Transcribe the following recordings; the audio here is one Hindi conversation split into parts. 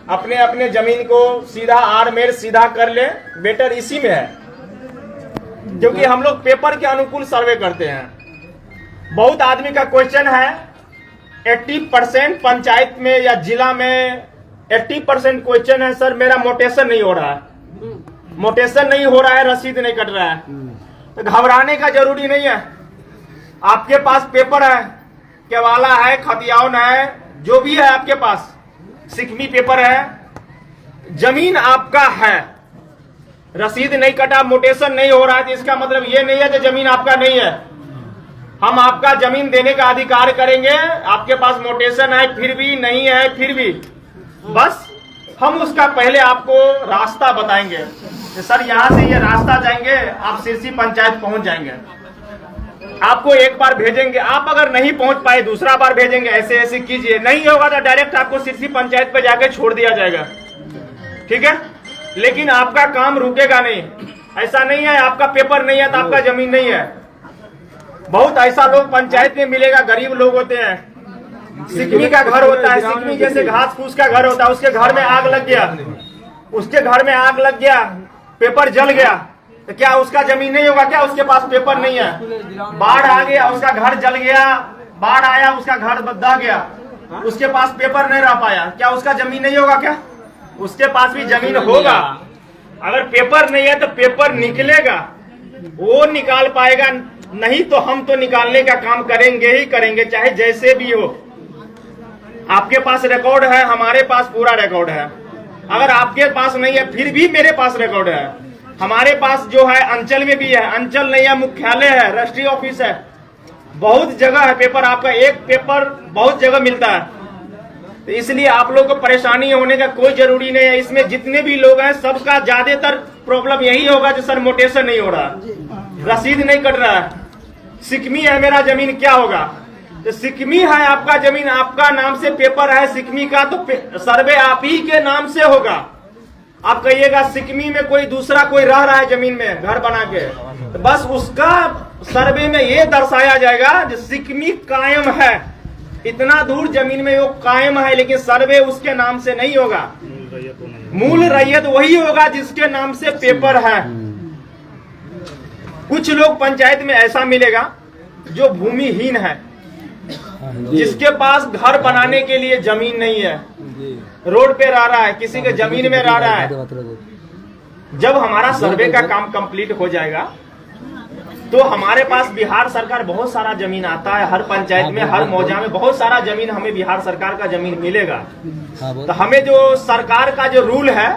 अपने अपने जमीन को सीधा आड़मेर सीधा कर ले, बेटर इसी में है, क्योंकि हम लोग पेपर के अनुकूल सर्वे करते हैं। बहुत आदमी का क्वेश्चन है 80% पंचायत में या जिला में 80% क्वेश्चन है, सर मेरा मोटेशन नहीं हो रहा है, मोटेशन नहीं हो रहा है, रसीद नहीं कट रहा है। तो घबराने का जरूरी नहीं है। आपके पास पेपर है, केवाला है, खतियान है, जो भी है आपके पास, सिकमी पेपर है, जमीन आपका है, रसीद नहीं कटा, मोटेशन नहीं हो रहा है, तो इसका मतलब ये नहीं है कि जमीन आपका नहीं है। हम आपका जमीन देने का अधिकार करेंगे। आपके पास मोटेशन है फिर भी नहीं है, फिर भी बस हम उसका पहले आपको रास्ता बताएंगे कि सर यहाँ से ये रास्ता जाएंगे, आप सिरसी पंचायत पहुंच जाएंगे। आपको एक बार भेजेंगे, आप अगर नहीं पहुंच पाए दूसरा बार भेजेंगे, ऐसे ऐसे कीजिए, नहीं होगा तो डायरेक्ट आपको सिरसी पंचायत पे जाके छोड़ दिया जाएगा, ठीक है। लेकिन आपका काम रुकेगा नहीं। ऐसा नहीं है आपका पेपर नहीं है तो आपका जमीन नहीं है। बहुत ऐसा लोग पंचायत में मिलेगा, गरीब लोग होते हैं, सिकमी का घर होता है, सिकमी जैसे घास फूस का घर होता है, उसके घर में आग लग गया, उसके घर में आग लग गया, पेपर जल गया, तो क्या उसका जमीन नहीं होगा? क्या उसके पास पेपर नहीं है? बाढ़ आ गया, उसका घर जल गया, बाढ़ आया, उसका घर दह गया, उसके पास पेपर नहीं रह पाया, क्या उसका जमीन नहीं होगा? क्या उसके पास भी जमीन होगा। अगर पेपर नहीं है तो पेपर निकलेगा, वो निकाल पाएगा, नहीं तो हम तो निकालने का काम करेंगे ही करेंगे, चाहे जैसे भी हो। आपके पास रिकॉर्ड है, हमारे पास पूरा रिकॉर्ड है। अगर आपके पास नहीं है फिर भी मेरे पास रिकॉर्ड है। हमारे पास जो है अंचल में भी है, अंचल नहीं है, मुख्यालय है, रजिस्ट्री ऑफिस है, बहुत जगह है पेपर। आपका एक पेपर बहुत जगह मिलता है, तो इसलिए आप लोग को परेशानी होने का कोई जरूरी नहीं है। इसमें जितने भी लोग हैं सबका ज्यादातर प्रॉब्लम यही होगा कि सर मोटेशन नहीं हो रहा, रसीद नहीं कट रहा है, सिकमी है मेरा जमीन, क्या होगा? तो सिकमी है आपका जमीन, आपका नाम से पेपर है सिकमी का, तो सर्वे आप ही के नाम से होगा। आप कहिएगा सिकमी में कोई दूसरा कोई रह रहा है जमीन में घर बना के, तो बस उसका सर्वे में ये दर्शाया जाएगा कि सिकमी कायम है, इतना दूर जमीन में वो कायम है, लेकिन सर्वे उसके नाम से नहीं होगा। मूल रैयत वही होगा जिसके नाम से पेपर है। कुछ लोग पंचायत में ऐसा मिलेगा जो भूमिहीन है, जिसके पास घर बनाने के लिए जमीन नहीं है, रोड पे रह रहा है, किसी के जमीन में रह रहा है। जब हमारा सर्वे का काम कंप्लीट हो जाएगा तो हमारे पास बिहार सरकार बहुत सारा जमीन आता है, हर पंचायत में, हर मौजा में बहुत सारा जमीन हमें बिहार सरकार का जमीन मिलेगा। तो हमें जो सरकार का जो रूल है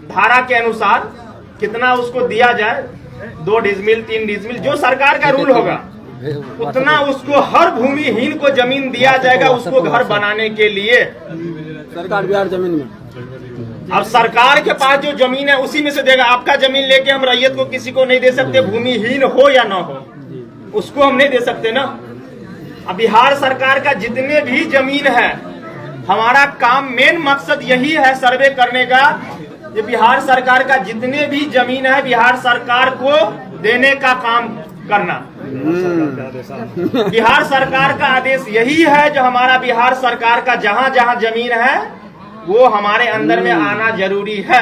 धारा के अनुसार कितना उसको दिया जाए, 2 डिसमिल 3 डिसमिल, जो सरकार का रूल होगा उतना उसको हर भूमिहीन को जमीन दिया जाएगा, उसको घर बनाने के लिए। सरकार बिहार जमीन में, अब सरकार के पास जो जमीन है उसी में से देगा। आपका जमीन लेके हम रैयत को किसी को नहीं दे सकते, भूमिहीन हो या ना हो, उसको हम नहीं दे सकते ना। अब बिहार सरकार का जितने भी जमीन है, हमारा काम मेन मकसद यही है सर्वे करने का, ये बिहार सरकार का जितने भी जमीन है बिहार सरकार को देने का काम करना। बिहार सरकार का आदेश यही है, जो हमारा बिहार सरकार का जहां जहां जमीन है वो हमारे अंदर में आना जरूरी है।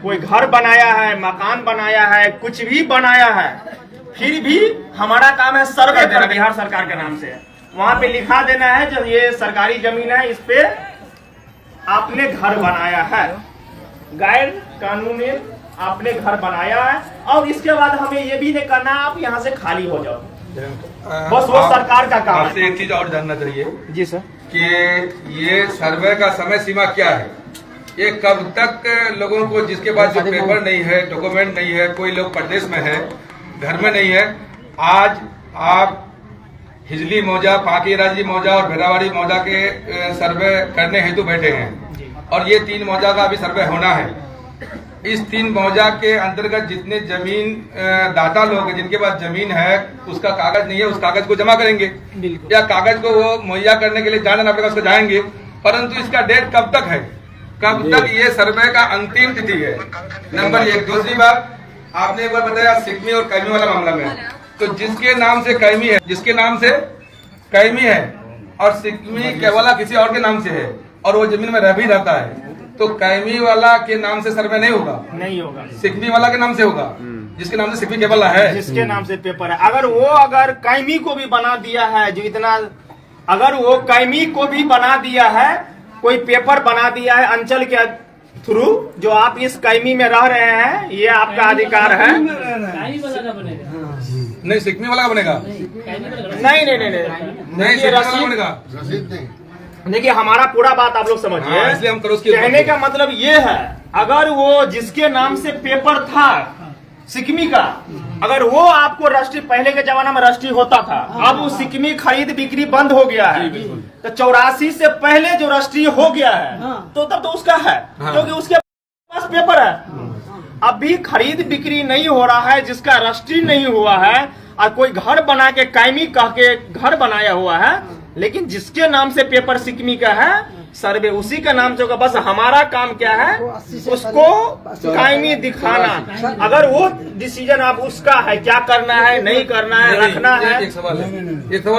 कोई घर बनाया है, मकान बनाया है, कुछ भी बनाया है, फिर भी हमारा काम है सर्वे करना बिहार सरकार के नाम से। वहां पे लिखा देना है जो ये सरकारी जमीन है, इस पे आपने घर बनाया है, गैर कानूनी आपने घर बनाया है, और इसके बाद हमें ये भी नहीं करना आप यहाँ से खाली हो जाओ, बस वो सरकार का काम है। आपसे एक चीज और जानना चाहिए जी सर, कि ये सर्वे का समय सीमा क्या है? ये कब तक लोगों को, जिसके पास जो पेपर नहीं है, डॉक्यूमेंट नहीं है, कोई लोग प्रदेश में है, घर में नहीं है, आज आप हिजली मौजा, फाकीराजी मौजा और भेरावाड़ी मौजा के सर्वे करने हेतु बैठे हैं, और ये 3 मौजा का अभी सर्वे होना है। इस 3 मौजा के अंतर्गत जितने जमीन दाता लोग हैं, जिनके पास जमीन है, उसका कागज नहीं है, उस कागज को जमा करेंगे, या कागज को वो मुहैया करने के लिए जाना ना पड़ेगा, उसको जाएंगे। परंतु इसका डेट कब तक है, कब तक ये सर्वे का अंतिम तिथि है? नंबर 1। दूसरी बात, आपने एक बार बताया सिकमी और कैमी वाला मामला में, तो जिसके नाम से कैमी है, जिसके नाम से कैमी है और सिकमी केवला किसी और के नाम से है, और वो जमीन में रह भी रहता है, तो कैमी वाला के नाम से सर्वे नहीं होगा, नहीं होगा, सिकमी वाला के नाम से होगा, जिसके नाम से सिकमी केबल है, जिसके नाम से पेपर है। अगर कैमी को भी बना दिया है, जो इतना, अगर वो कैमी को भी बना दिया है, कोई पेपर बना दिया है अंचल के थ्रू, जो आप इस कैमी में रह रहे हैं, ये आपका अधिकार है। नहीं सिकमी वाला का बनेगा, नहीं नहीं नहीं नहीं सिकमी वाला बनेगा। देखिए हमारा पूरा बात आप लोग समझिए। हाँ, इसलिए हम करोस की कहने का मतलब ये है, अगर वो जिसके नाम से पेपर था सिकमी का, अगर वो आपको राष्ट्रीय, पहले के जमाना में राष्ट्रीय होता था, अब वो सिकमी खरीद बिक्री बंद हो गया है, तो 84 से पहले जो राष्ट्रीय हो गया है, तो तब तो उसका है, क्योंकि उसके पास पेपर है। अभी खरीद बिक्री नहीं हो रहा है, जिसका राष्ट्रीय नहीं हुआ है, और कोई घर बना के कायमी कह के घर बनाया हुआ है, लेकिन जिसके नाम से पेपर सिकमी का है, सर्वे उसी का नाम से होगा। बस हमारा काम क्या है, उसको कायमी दिखाना। अगर वो डिसीजन आप उसका है, क्या करना है, नहीं करना है, रखना है। एक सवाल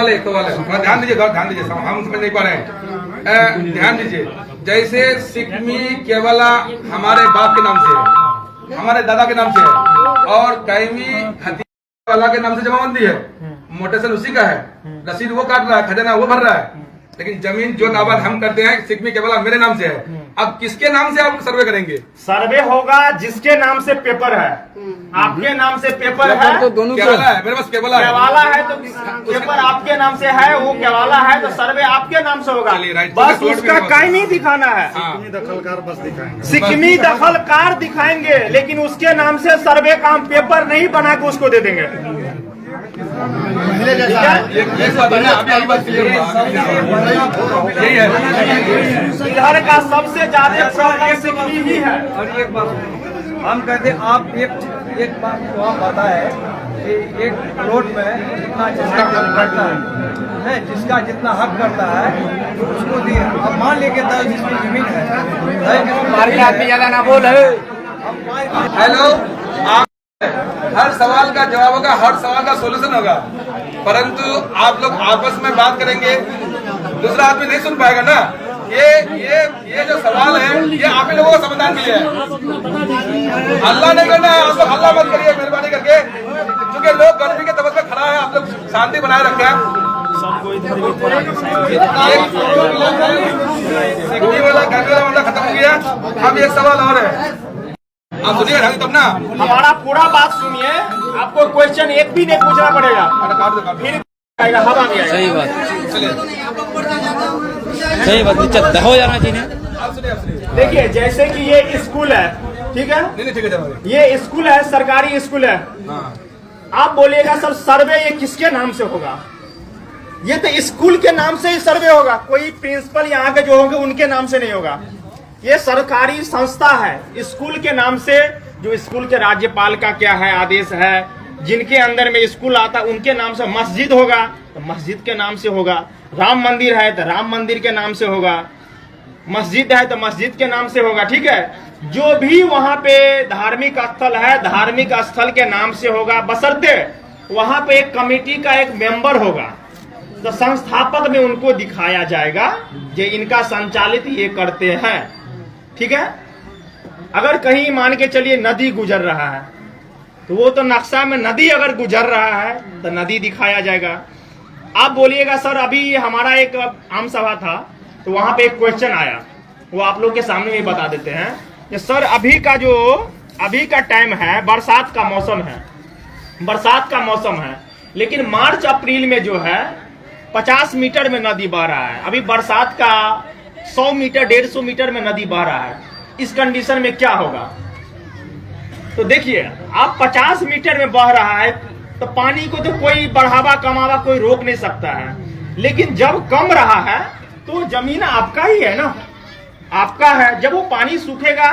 है, थोड़ा ध्यान दीजिए, हम समझ नहीं पा रहे हैं, ध्यान दीजिए। जैसे सिकमी केवला हमारे बाप के नाम से है, हमारे दादा के नाम से है, और कैमी हथियार वाला के नाम से जमाबंदी है, मोटेशन उसी का है, रसीद वो काट रहा है, खजाना वो भर रहा है, लेकिन जमीन जो दावा हम करते हैं सिकमी केवल मेरे नाम से है। अब किसके नाम से आप सर्वे करेंगे? सर्वे होगा जिसके नाम से पेपर है। आपके नाम से पेपर है तो दोनों केवला है, मेरे पास केवला है तो पेपर आपके नाम से है, वो केवाला है तो सर्वे आपके नाम से होगा। बस उसका कायमी दिखाना है, सिकमी दखलकार दिखाएंगे, लेकिन उसके नाम से सर्वे का हम पेपर नहीं बना के उसको दे देंगे। यही है, इधर का सबसे ज्यादा प्रॉब्लम सिकमी ही है। और एक बात हम कहते हैं, आप एक बात तो आप पता है कि एक प्लॉट में जितना जिसका हक करता है, जिसका जितना हक करता है तो उसको दिए। अब मान लेके 10 जिसमें जमीन है, आदमी ज्यादा ना बोल है। हेलो, आप हर सवाल का जवाब होगा, हर सवाल का सोल्यूशन होगा, परंतु आप लोग आपस में बात करेंगे, दूसरा आदमी नहीं सुन पाएगा ना। ये जो सवाल है, ये आप ही लोगों का समाधान के लिए है। हल्ला नहीं करना है, आप लोग हल्ला मत करिए मेहरबानी करके, क्योंकि लोग गर्मी के तपस में खड़ा है, आप लोग शांति बनाए रखें। सिकमी वाला गर्मी वाला मामला खत्म हो गया, अब एक सवाल और है, आप सुनिए तब ना। हमारा पूरा बात सुनिए, आपको क्वेश्चन एक भी नहीं पूछना पड़ेगा, फिर आएगा, हवा में आएगा। सही बात, चलिए सही बात, नीचे हो जाना चाहिए। आप सुनिए। देखिए जैसे कि ये स्कूल है, ठीक है, नहीं ठीक है, ये स्कूल है, सरकारी स्कूल है। हाँ। आप बोलिएगा सर सर्वे ये किसके नाम से होगा? ये तो स्कूल के नाम से ही सर्वे होगा, कोई प्रिंसिपल यहाँ के जो होंगे उनके नाम से नहीं होगा। ये सरकारी संस्था है, स्कूल के नाम से, जो स्कूल के राज्यपाल का क्या है आदेश है, जिनके अंदर में स्कूल आता उनके नाम से। मस्जिद होगा तो मस्जिद के नाम से होगा, राम मंदिर है तो राम मंदिर के नाम से होगा, मस्जिद है तो मस्जिद के नाम से होगा, ठीक है। जो भी वहाँ पे धार्मिक स्थल है, धार्मिक स्थल के नाम से होगा, बशर्ते वहाँ पे एक कमेटी का एक मेंबर होगा, तो संस्थापक में उनको दिखाया जाएगा जो इनका संचालित ये करते हैं, ठीक है। अगर कहीं मान के चलिए नदी गुजर रहा है, तो वो तो नक्शा में नदी अगर गुजर रहा है तो नदी दिखाया जाएगा। आप बोलिएगा सर अभी हमारा एक आम सभा था, तो वहां पे एक क्वेश्चन आया, वो आप लोग के सामने भी बता देते हैं कि सर अभी का टाइम है, बरसात का मौसम है, बरसात का मौसम है, लेकिन मार्च अप्रैल में जो है 50 मीटर में नदी बह रहा है, अभी बरसात का 100 मीटर 150 मीटर में नदी बह रहा है। इस कंडीशन में क्या होगा? तो देखिए आप 50 मीटर में बह रहा है तो पानी को तो कोई बढ़ावा कमावा कोई रोक नहीं सकता है, लेकिन जब कम रहा है तो जमीन आपका ही है ना, आपका है। जब वो पानी सूखेगा,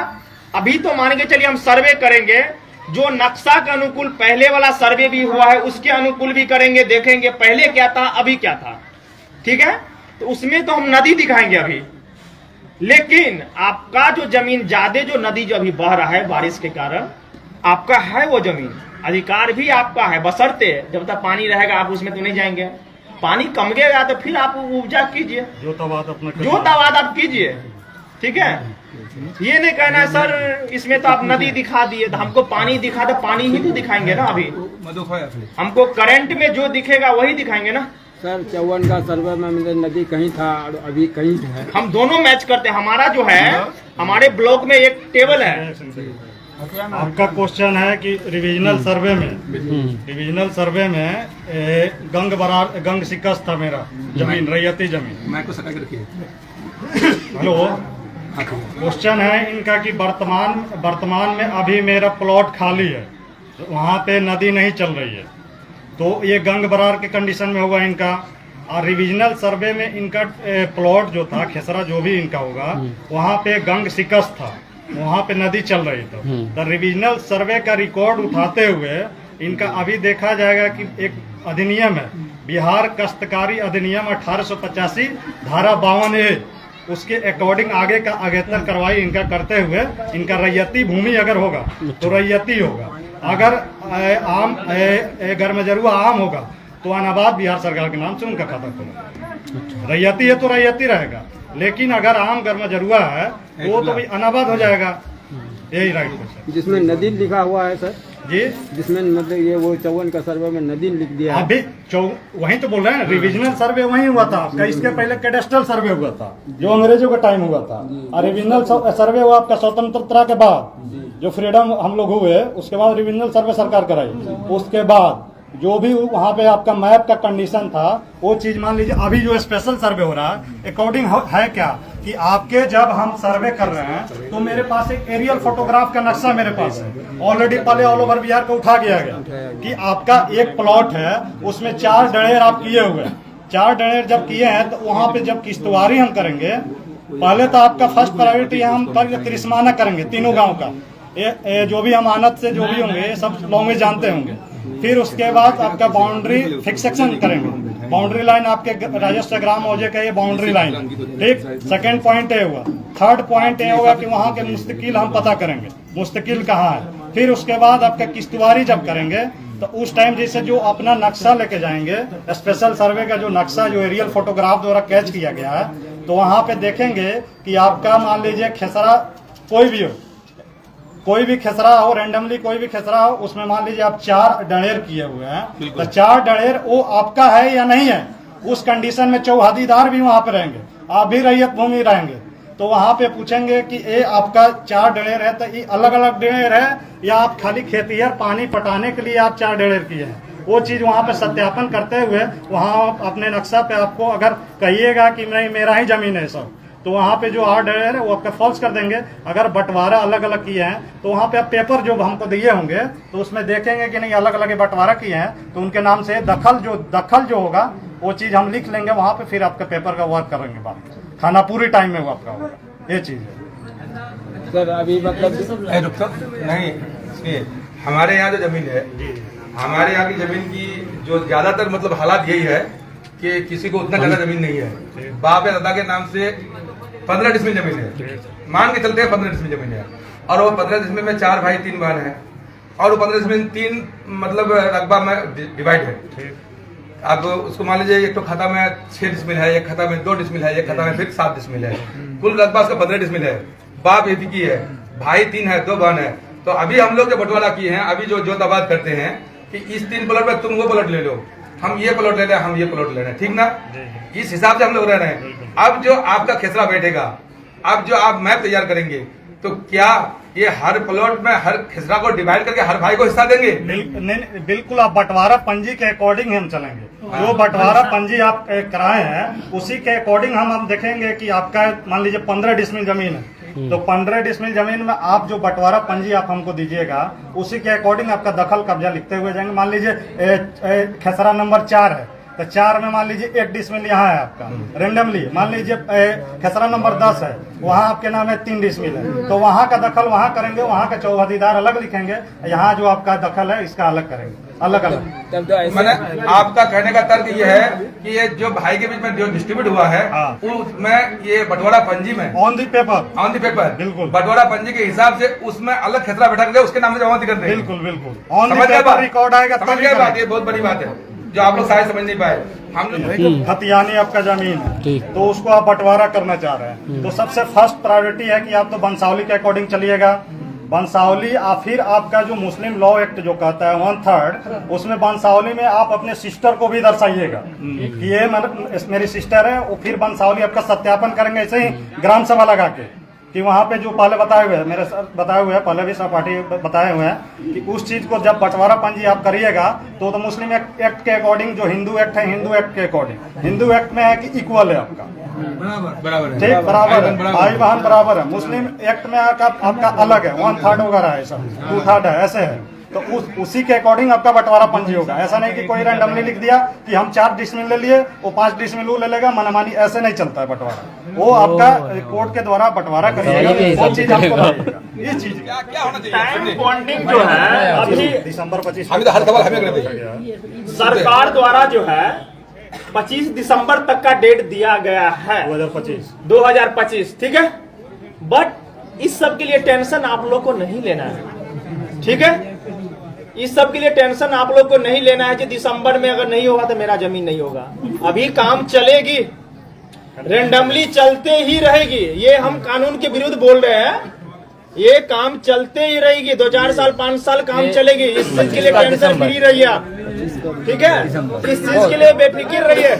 अभी तो मान के चलिए हम सर्वे करेंगे, जो नक्शा के अनुकूल पहले वाला सर्वे भी हुआ है उसके अनुकूल भी करेंगे, देखेंगे पहले क्या था अभी क्या था, ठीक है। तो उसमें तो हम नदी दिखाएंगे अभी, लेकिन आपका जो जमीन ज्यादा जो नदी जो अभी बह रहा है बारिश के कारण, आपका है वो जमीन, अधिकार भी आपका है, बशर्ते जब तक पानी रहेगा आप उसमें तो नहीं जाएंगे। पानी कम गएगा तो फिर आप उपजा कीजिए, जो तवाद आप कीजिए, ठीक है। ये नहीं कहना है सर इसमें तो आप नदी दिखा दिए, तो हमको पानी दिखा दो, पानी ही तो दिखाएंगे ना। अभी हमको करंट में जो दिखेगा वही दिखाएंगे ना सर। 54 का सर्वे में मतलब नदी कहीं था और अभी कहीं है। हम दोनों मैच करते हैं। हमारा जो है हमारे ब्लॉक में एक टेबल है। आपका क्वेश्चन है कि रिविजनल सर्वे में गंग बरार गंग शिकस्त था मेरा जमीन, रैयती जमीन। मैं को सटा के रखिए। हेलो, क्वेश्चन है इनका कि वर्तमान में अभी मेरा प्लॉट खाली है, वहाँ पे नदी नहीं चल रही है, तो ये गंग बरार के कंडीशन में होगा इनका। और रिविजनल सर्वे में इनका प्लॉट जो था खेसरा जो भी इनका होगा वहाँ पे गंग शिकस्त था, वहाँ पे नदी चल रही तो रिविजनल सर्वे का रिकॉर्ड उठाते हुए इनका अभी देखा जाएगा कि एक अधिनियम है, बिहार काश्तकारी अधिनियम 1885 धारा 52A, उसके अकॉर्डिंग आगे का अगेतर कार्रवाई इनका करते हुए इनका रैयती भूमि अगर होगा तो रैयती होगा, अगर आम गरमजरुआ आम होगा तो अनाबाद बिहार सरकार के नाम से उनका खाता खुलेगा। रैयती है तो रैयती रहेगा, लेकिन अगर आम गरमजरुआ है वो तो भी अनाबाद हो जाएगा। यही राइट है। जिसमें नदी लिखा हुआ है सर जी, जिसमें मतलब ये वो 54 का सर्वे में नदी लिख दिया है। अभी वही तो बोल रहे हैं, रिविजनल सर्वे वही हुआ था आपका। इसके पहले कैडेस्ट्रल सर्वे हुआ था जो अंग्रेजों का टाइम हुआ था, और रिविजनल सर्वे हुआ आपका स्वतंत्रता के बाद, जो फ्रीडम हम लोग हुए उसके बाद रिविजनल सर्वे सरकार कराई। उसके बाद जो भी वहाँ पे आपका मैप का कंडीशन था वो चीज मान लीजिए। अभी जो स्पेशल सर्वे हो रहा है अकॉर्डिंग है क्या कि आपके जब हम सर्वे कर रहे हैं तो मेरे पास एक एरियल फोटोग्राफ का नक्शा मेरे पास है ऑलरेडी, पहले ऑल ओवर बिहार को उठा गया गया कि आपका एक प्लॉट है उसमें 4 डणेर आप किए हुए हैं। 4 डणेर जब किए हैं तो वहाँ पे जब किश्तवारी हम करेंगे, पहले तो आपका फर्स्ट प्रायोरिटी हम पर तिरस्माना करेंगे तीनों गाँव का, ये जो भी अमानत से जो भी होंगे सब लैंग्वेज जानते होंगे। फिर उसके बाद आपका बाउंड्री फिक्सेशन करेंगे, बाउंड्री लाइन आपके राजस्व ग्राम मौजे का ये बाउंड्री लाइन, ठीक। सेकंड पॉइंट ये हुआ। थर्ड पॉइंट ये होगा कि वहाँ के मुस्तकिल हम पता करेंगे मुस्तकिल कहाँ है। फिर उसके बाद आपका किश्तवारी जब करेंगे तो उस टाइम जैसे जो अपना नक्शा लेके जाएंगे, स्पेशल सर्वे का जो नक्शा जो एरियल फोटोग्राफ द्वारा कैच किया गया है, तो वहाँ पे देखेंगे कि आपका मान लीजिए खेसरा कोई भी हो, कोई भी खेसरा हो, रैंडमली कोई भी खेसरा हो, उसमें मान लीजिए आप 4 डणेर किए हुए हैं, तो 4 डणेर वो आपका है या नहीं है, उस कंडीशन में चौहदीदार भी वहां पे रहेंगे, आप भी रैयत भूमि रहेंगे। तो वहां पे पूछेंगे कि ये आपका 4 डणेर है तो ये अलग अलग डणेर है या आप खाली खेतिहर पानी पटाने के लिए आप 4 डणेर किए हैं, वो चीज वहां पे सत्यापन करते हुए वहां अपने नक्शा पे आपको अगर कहिएगा कि नहीं मेरा ही जमीन है सब, तो वहाँ पे जो 8 डणेर है वो आपका फॉल्स कर देंगे। अगर बंटवारा अलग अलग किए हैं तो वहाँ पे आप पेपर जो हमको दिए होंगे तो उसमें देखेंगे कि नहीं अलग अलग बंटवारा किए हैं तो उनके नाम से दखल जो होगा वो चीज हम लिख लेंगे वहाँ पे, फिर आपका पेपर का वर्क करेंगे, बात खाना पूरी टाइम में वो आपका होगा। ये चीज है सर। अभी मतलब नहीं, हमारे यहाँ जो जमीन है, हमारे यहाँ की जमीन की जो ज्यादातर मतलब हालात यही है कि किसी को उतना ज्यादा जमीन नहीं है। बाप या दादा के नाम से 15 डिसमिल जमीन है, मान के चलते हैं 15 डिसमिल जमीन है, और वो 15 डिसमिल में 4 भाई 3 बहन है, और वो 15 डिसमिल 3 मतलब रकबा में डिवाइड है। अब उसको मान लीजिए एक तो खाता में 6 डिसमिल है, एक खाता में 2 डिसमिल है, एक खाता में फिर 7 डिसमिल है, कुल रकबा उसका 15 डिसमिल है। बाप एक की है, भाई 3 है, 2 बहन है। तो अभी हम लोग जो बंटवारा किए हैं, अभी जो जोताबाद करते हैं कि इस 3 प्लॉट में तुम वो प्लॉट ले लो, हम ये प्लॉट ले रहे हैं, हम ये प्लॉट ले रहे हैं, ठीक ना। इस हिसाब से हम लोग रह रहे हैं। अब जो आपका खेसरा बैठेगा, अब जो आप मैप तैयार करेंगे, तो क्या ये हर प्लॉट में हर खेसरा को डिवाइड करके हर भाई को हिस्सा देंगे? नहीं, बिल्कुल आप बंटवारा पंजी के अकॉर्डिंग हम चलेंगे। जो बंटवारा पंजी आप कराए हैं उसी के अकॉर्डिंग हम देखेंगे कि आपका मान लीजिए 15 डिसमिल जमीन है, तो 15 डिसमिल जमीन में आप जो बंटवारा पंजी आप हमको दीजिएगा उसी के अकॉर्डिंग आपका दखल कब्जा लिखते हुए जाएंगे। मान लीजिए खेसरा नंबर 4 है तो 4 में मान लीजिए 1 डिसमिल यहाँ है आपका, रेंडमली मान लीजिए खेसरा नंबर 10 है, वहाँ आपके नाम है 3 डिसमिल है, तो वहाँ का दखल वहाँ करेंगे, वहाँ का चौहदीदार अलग लिखेंगे, यहाँ जो आपका दखल है इसका अलग करेंगे, अलग अलग। मैंने आपका कहने का तर्क ये है कि ये जो भाई के बीच में जो डिस्ट्रीब्यूट हुआ है, उसमें ये बंटवारा पंजी में ऑन दी पेपर बिल्कुल बंटवारा पंजी के हिसाब से उसमें अलग खेसरा बैठा कर उसके नाम से जमा कर दे। बिल्कुल ऑन दी पेपर रिकॉर्ड आएगा, समझ गए बात, ये बहुत बड़ी बात है। जो आप लोग शायद समझ नहीं पाए। हम लोग खतियानी आपका जमीन है, ठीक। तो उसको आप बंटवारा करना चाह रहे हैं, तो सबसे फर्स्ट प्रायोरिटी है कि आप तो वंशावली के अकॉर्डिंग चलिएगा। वंशावली फिर आपका जो मुस्लिम लॉ एक्ट जो कहता है 1/3, उसमें वंशावली में आप अपने सिस्टर को भी दर्शाइएगा कि ये मेरी सिस्टर है। और फिर वंशावली आपका सत्यापन करेंगे ऐसे ही ग्राम सभा लगा के कि वहाँ पे जो पहले बताए हुए हैं, मेरे सर बताए हुए हैं, पहले भी सहपाठी बताए हुए हैं कि उस चीज को जब बंटवारा पंजी आप करिएगा तो मुस्लिम एक्ट के अकॉर्डिंग जो हिंदू एक्ट है, हिंदू एक्ट के अकॉर्डिंग हिंदू एक्ट में है कि इक्वल है आपका, बराबर है, ठीक, बराबर है, भाई बहन बराबर है। मुस्लिम एक्ट में आपका अलग है, 1/3 वगैरह है, सब 2/3 है, ऐसे है। तो उसी के अकॉर्डिंग आपका बंटवारा पंजी होगा। ऐसा नहीं कि कोई रैंडमली लिख दिया कि हम 4 डिसमिल ले लिए, वो 5 डिसमिल वो ले लेगा, मनमानी ऐसे नहीं चलता है बंटवारा। वो आपका कोर्ट के द्वारा बंटवारा करिएगा, वो चीज आपको लगेगा। ये चीज क्या होना चाहिए? टाइम बॉन्डिंग जो है अभी दिसंबर 25 हमें तो हर सवाल हमें कर दीजिए। सरकार द्वारा जो है 25 दिसंबर तक का डेट दिया गया है 2025, ठीक है। बट इस सब के लिए टेंशन आप लोग को नहीं लेना है, ठीक है। इस सब के लिए टेंशन आप लोग को नहीं लेना है कि दिसंबर में अगर नहीं होगा तो मेरा जमीन नहीं होगा। अभी काम चलेगी, रेंडमली चलते ही रहेगी। ये हम कानून के विरुद्ध बोल रहे हैं, ये काम चलते ही रहेगी। 2-4 साल 5 साल काम चलेगी। इस चीज के लिए टेंशन फ्री रहिए आप, ठीक है। इस चीज के लिए बेफिक्र रहिए।